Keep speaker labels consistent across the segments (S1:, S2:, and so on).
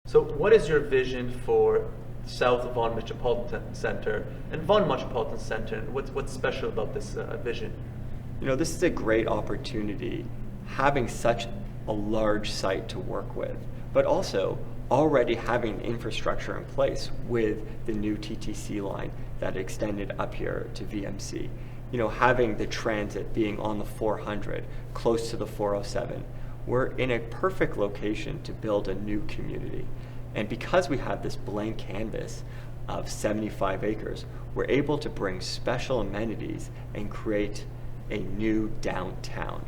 S1: So what is your vision for south of Vaughan Metropolitan Centre and Vaughan Metropolitan Centre, and what's special about this vision?
S2: You know, this is a great opportunity, having such a large site to work with, but also already having infrastructure in place with the new TTC line that extended up here to VMC. You know, having the transit being on the 400, close to the 407. We're in a perfect location to build a new community. And because we have this blank canvas of 75 acres, we're able to bring special amenities and create a new downtown.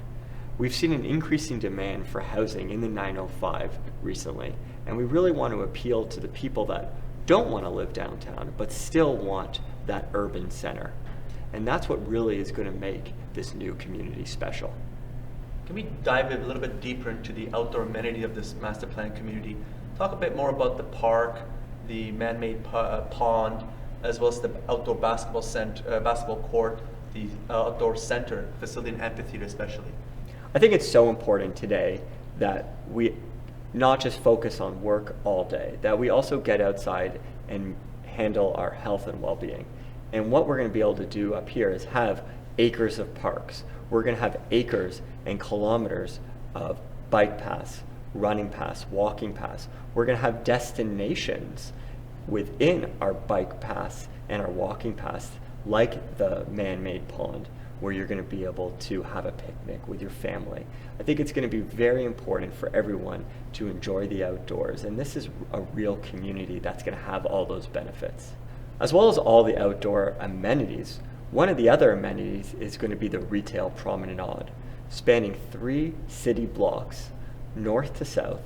S2: We've seen an increasing demand for housing in the 905 recently, and we really want to appeal to the people that don't want to live downtown, but still want that urban center. And that's what really is going to make this new community special.
S1: Can we dive a little bit deeper into the outdoor amenity of this master plan community? Talk a bit more about the park, the man-made pond, as well as the outdoor basketball court, the outdoor center, facility and amphitheater especially.
S2: I think it's so important today that we not just focus on work all day, that we also get outside and handle our health and well-being. And what we're going to be able to do up here is have acres of parks. We're going to have acres and kilometers of bike paths, running paths, walking paths. We're going to have destinations within our bike paths and our walking paths, like the man-made pond, where you're going to be able to have a picnic with your family. I think it's going to be very important for everyone to enjoy the outdoors, and this is a real community that's going to have all those benefits. As well as all the outdoor amenities, one of the other amenities is going to be the retail promenade, spanning 3 city blocks, north to south,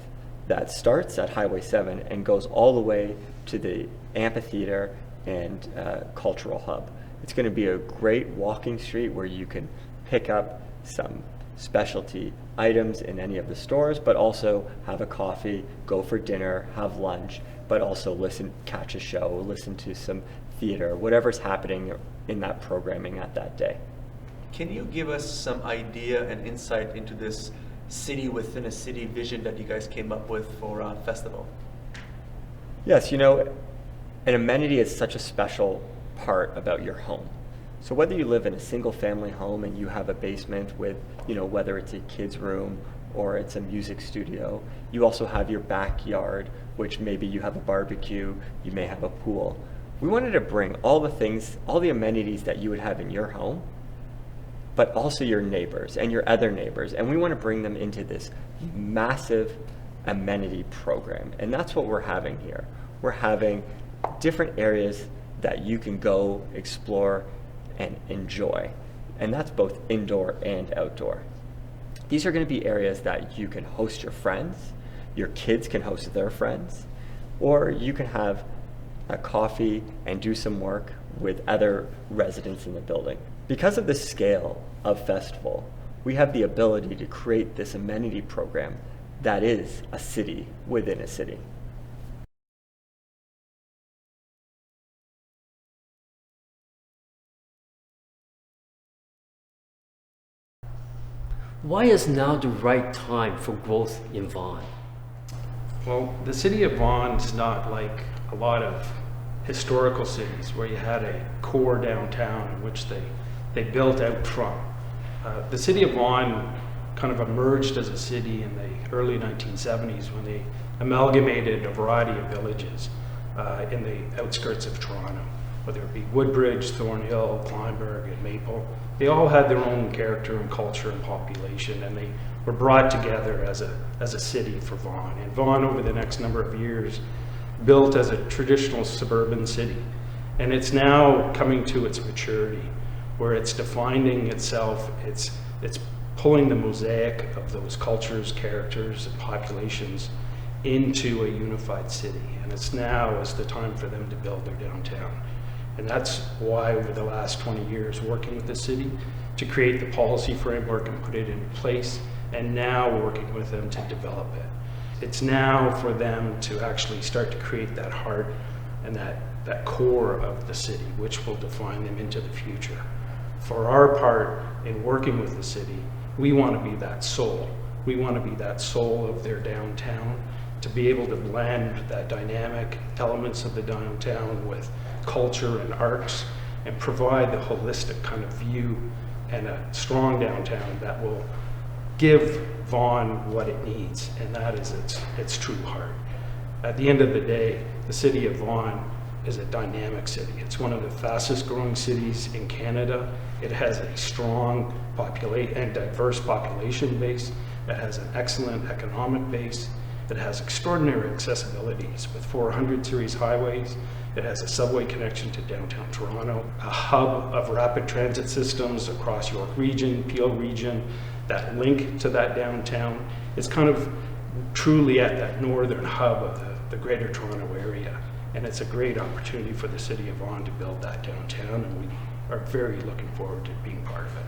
S2: that starts at Highway 7 and goes all the way to the amphitheater and cultural hub. It's going to be a great walking street where you can pick up some specialty items in any of the stores, but also have a coffee, go for dinner, have lunch, but also catch a show, listen to some theater, whatever's happening in that programming at that day.
S1: Can you give us some idea and insight into this city within a city vision that you guys came up with for festival?
S2: Yes, you know, an amenity is such a special part about your home. So whether you live in a single family home and you have a basement with, you know, whether it's a kid's room or it's a music studio, you also have your backyard, which maybe you have a barbecue, you may have a pool. We wanted to bring all the things, all the amenities that you would have in your home, but also your neighbors and your other neighbors. And we want to bring them into this massive amenity program. And that's what we're having here. We're having different areas that you can go explore and enjoy. And that's both indoor and outdoor. These are going to be areas that you can host your friends, your kids can host their friends, or you can have a coffee and do some work with other residents in the building. Because of the scale of festival, we have the ability to create this amenity program that is a city within a city.
S3: Why is now the right time for growth in Vaughan?
S4: Well, the city of Vaughan is not like a lot of historical cities where you had a core downtown in which they built out from. The city of Vaughan kind of emerged as a city in the early 1970s when they amalgamated a variety of villages in the outskirts of Toronto, whether it be Woodbridge, Thornhill, Kleinburg, and Maple. They all had their own character and culture and population, and they were brought together as a city for Vaughan. And Vaughan, over the next number of years, built as a traditional suburban city. And it's now coming to its maturity, where it's defining itself, it's pulling the mosaic of those cultures, characters, and populations into a unified city. And it's now is the time for them to build their downtown. And that's why over the last 20 years, working with the city to create the policy framework and put it in place, and now working with them to develop it. It's now for them to actually start to create that heart and that core of the city, which will define them into the future. For our part, in working with the city, we want to be that soul. We want to be that soul of their downtown to be able to blend that dynamic elements of the downtown with culture and arts and provide the holistic kind of view and a strong downtown that will give Vaughan what it needs, and that is its true heart. At the end of the day, the city of Vaughan is a dynamic city. It's one of the fastest growing cities in Canada. It has a strong and diverse population base. It has an excellent economic base. It has extraordinary accessibilities with 400 series highways. It has a subway connection to downtown Toronto, a hub of rapid transit systems across York Region, Peel Region, that link to that downtown. It's kind of truly at that northern hub of the Greater Toronto area. And it's a great opportunity for the city of Vaughan to build that downtown, and we are very looking forward to being part of it.